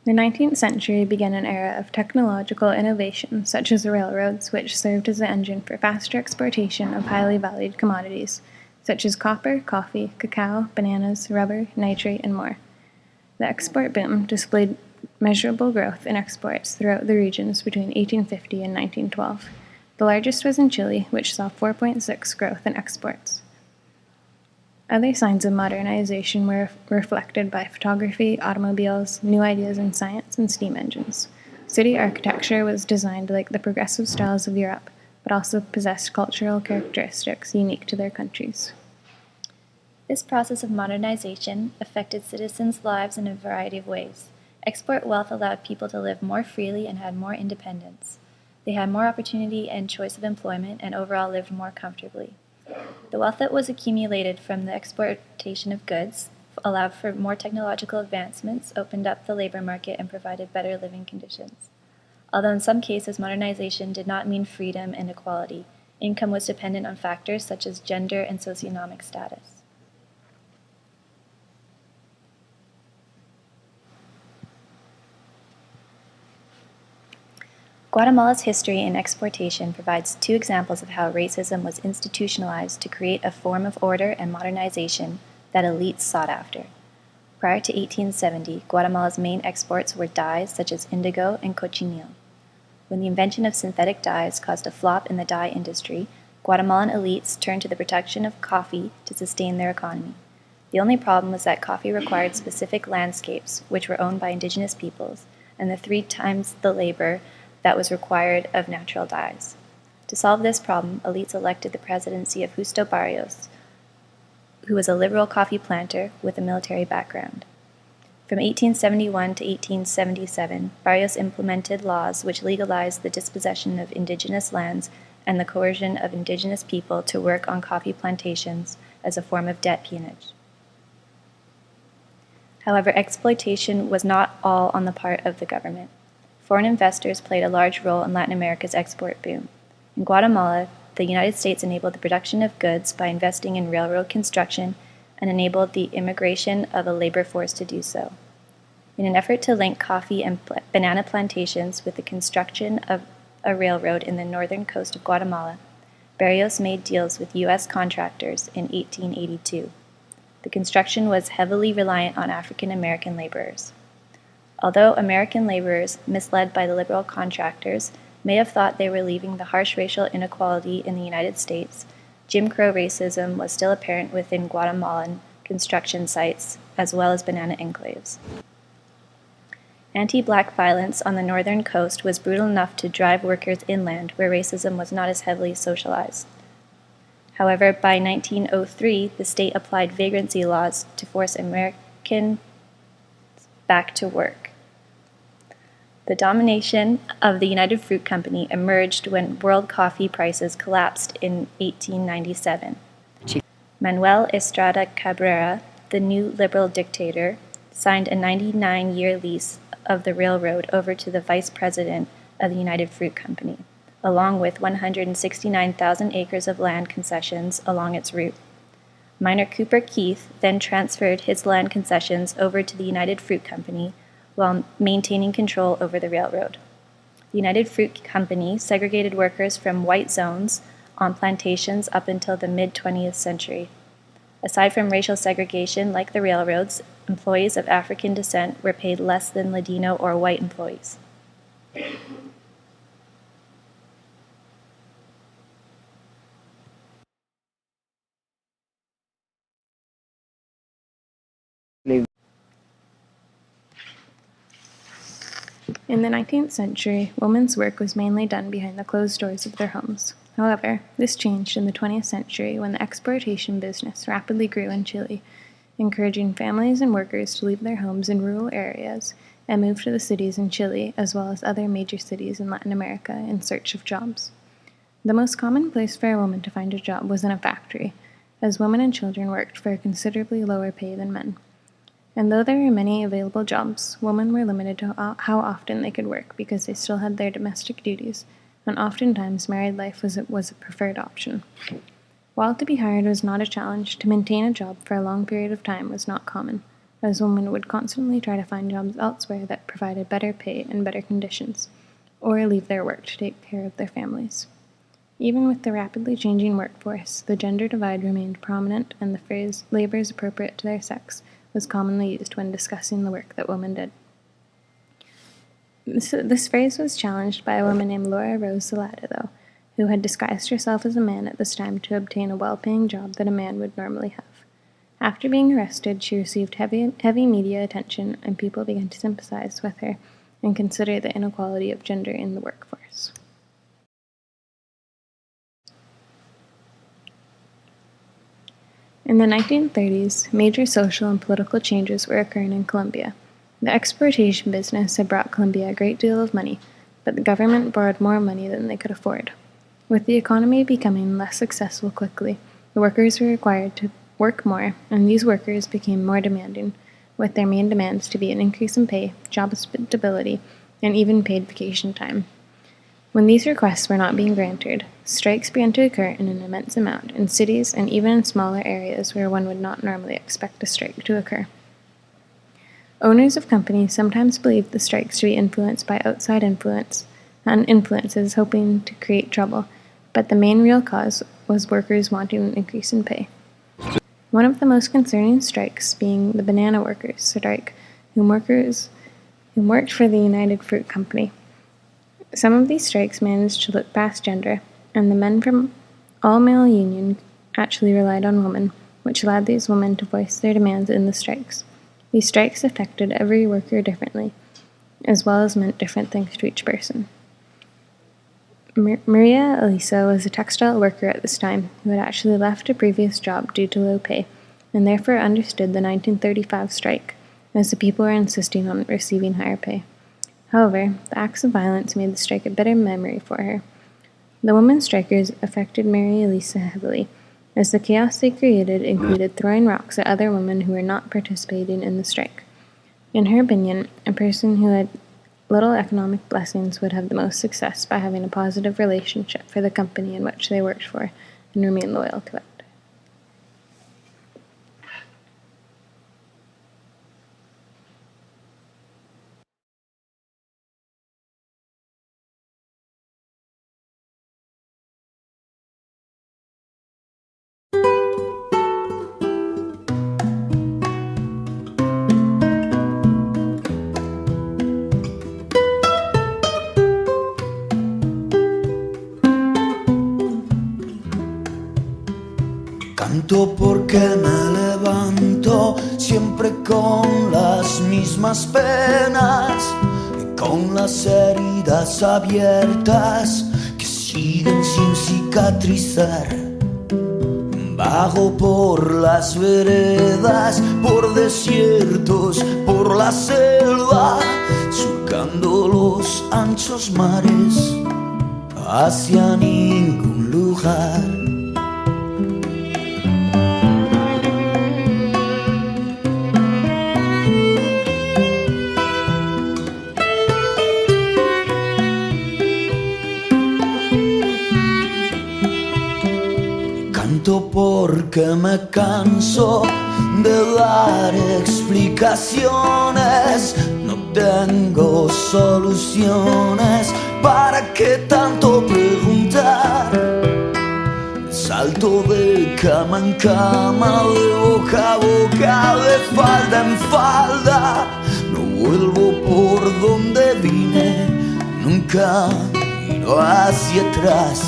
The 19th century began an era of technological innovation, such as the railroads, which served as the engine for faster exportation of highly valued commodities, such as copper, coffee, cacao, bananas, rubber, nitrate, and more. The export boom displayed measurable growth in exports throughout the regions between 1850 and 1912. The largest was in Chile, which saw 4.6% growth in exports. Other signs of modernization were reflected by photography, automobiles, new ideas in science, and steam engines. City architecture was designed like the progressive styles of Europe, but also possessed cultural characteristics unique to their countries. This process of modernization affected citizens' lives in a variety of ways. Export wealth allowed people to live more freely and had more independence. They had more opportunity and choice of employment and overall lived more comfortably. The wealth that was accumulated from the exportation of goods allowed for more technological advancements, opened up the labor market, and provided better living conditions. Although in some cases modernization did not mean freedom and equality, income was dependent on factors such as gender and socioeconomic status. Guatemala's history in exportation provides two examples of how racism was institutionalized to create a form of order and modernization that elites sought after. Prior to 1870, Guatemala's main exports were dyes such as indigo and cochineal. When the invention of synthetic dyes caused a flop in the dye industry, Guatemalan elites turned to the production of coffee to sustain their economy. The only problem was that coffee required specific landscapes, which were owned by indigenous peoples, and 3 times the labor that was required of natural dyes. To solve this problem, elites elected the presidency of Justo Barrios, who was a liberal coffee planter with a military background. From 1871 to 1877, Barrios implemented laws which legalized the dispossession of indigenous lands and the coercion of indigenous people to work on coffee plantations as a form of debt peonage. However, exploitation was not all on the part of the government. Foreign investors played a large role in Latin America's export boom. In Guatemala, the United States enabled the production of goods by investing in railroad construction and enabled the immigration of a labor force to do so. In an effort to link coffee and banana plantations with the construction of a railroad in the northern coast of Guatemala, Barrios made deals with U.S. contractors in 1882. The construction was heavily reliant on African American laborers. Although American laborers, misled by the liberal contractors, may have thought they were leaving the harsh racial inequality in the United States, Jim Crow racism was still apparent within Guatemalan construction sites as well as banana enclaves. Anti-black violence on the northern coast was brutal enough to drive workers inland where racism was not as heavily socialized. However, by 1903, the state applied vagrancy laws to force Americans back to work. The domination of the United Fruit Company emerged when world coffee prices collapsed in 1897. Manuel Estrada Cabrera, the new liberal dictator, signed a 99-year lease of the railroad over to the vice president of the United Fruit Company, along with 169,000 acres of land concessions along its route. Miner Cooper Keith then transferred his land concessions over to the United Fruit Company while maintaining control over the railroad. The United Fruit Company segregated workers from white zones on plantations up until the mid-20th century. Aside from racial segregation like the railroads, employees of African descent were paid less than Ladino or white employees. In the 19th century, women's work was mainly done behind the closed doors of their homes. However, this changed in the 20th century when the exploitation business rapidly grew in Chile, encouraging families and workers to leave their homes in rural areas and move to the cities in Chile as well as other major cities in Latin America in search of jobs. The most common place for a woman to find a job was in a factory, as women and children worked for a considerably lower pay than men. And though there were many available jobs, women were limited to how often they could work because they still had their domestic duties, and oftentimes married life was a preferred option. While to be hired was not a challenge, to maintain a job for a long period of time was not common. as women would constantly try to find jobs elsewhere that provided better pay and better conditions, or leave their work to take care of their families. Even with the rapidly changing workforce, the gender divide remained prominent, and the phrase labor is appropriate to their sex was commonly used when discussing the work that women did. This phrase was challenged by a woman named Laura Rose Salada, though, who had disguised herself as a man at this time to obtain a well-paying job that a man would normally have. After being arrested, she received heavy media attention, and people began to sympathize with her and consider the inequality of gender in the workforce. In the 1930s, major social and political changes were occurring in Colombia. The exploitation business had brought Colombia a great deal of money, but the government borrowed more money than they could afford. With the economy becoming less successful quickly, the workers were required to work more, and these workers became more demanding, with their main demands to be an increase in pay, job stability, and even paid vacation time. When these requests were not being granted, strikes began to occur in an immense amount in cities and even in smaller areas where one would not normally expect a strike to occur. Owners of companies sometimes believed the strikes to be influenced by outside influences hoping to create trouble, but the main real cause was workers wanting an increase in pay. One of the most concerning strikes being the banana workers' strike, who worked for the United Fruit Company. Some of these strikes managed to look past gender, and the men from all-male union actually relied on women, which allowed these women to voice their demands in the strikes. These strikes affected every worker differently, as well as meant different things to each person. Maria Elisa was a textile worker at this time who had actually left a previous job due to low pay, and therefore understood the 1935 strike, as the people were insisting on receiving higher pay. However, the acts of violence made the strike a bitter memory for her. The women strikers affected Mary Elisa heavily, as the chaos they created included throwing rocks at other women who were not participating in the strike. In her opinion, a person who had little economic blessings would have the most success by having a positive relationship for the company in which they worked for and remain loyal to it. Canto porque me levanto siempre con las mismas penas y con las heridas abiertas que siguen sin cicatrizar. Vago por las veredas, por desiertos, por la selva, surcando los anchos mares hacia ningún lugar. Porque me canso de dar explicaciones, no tengo soluciones, ¿para qué tanto preguntar? Salto de cama en cama, de boca a boca, de falda en falda, no vuelvo por donde vine, nunca miro hacia atrás.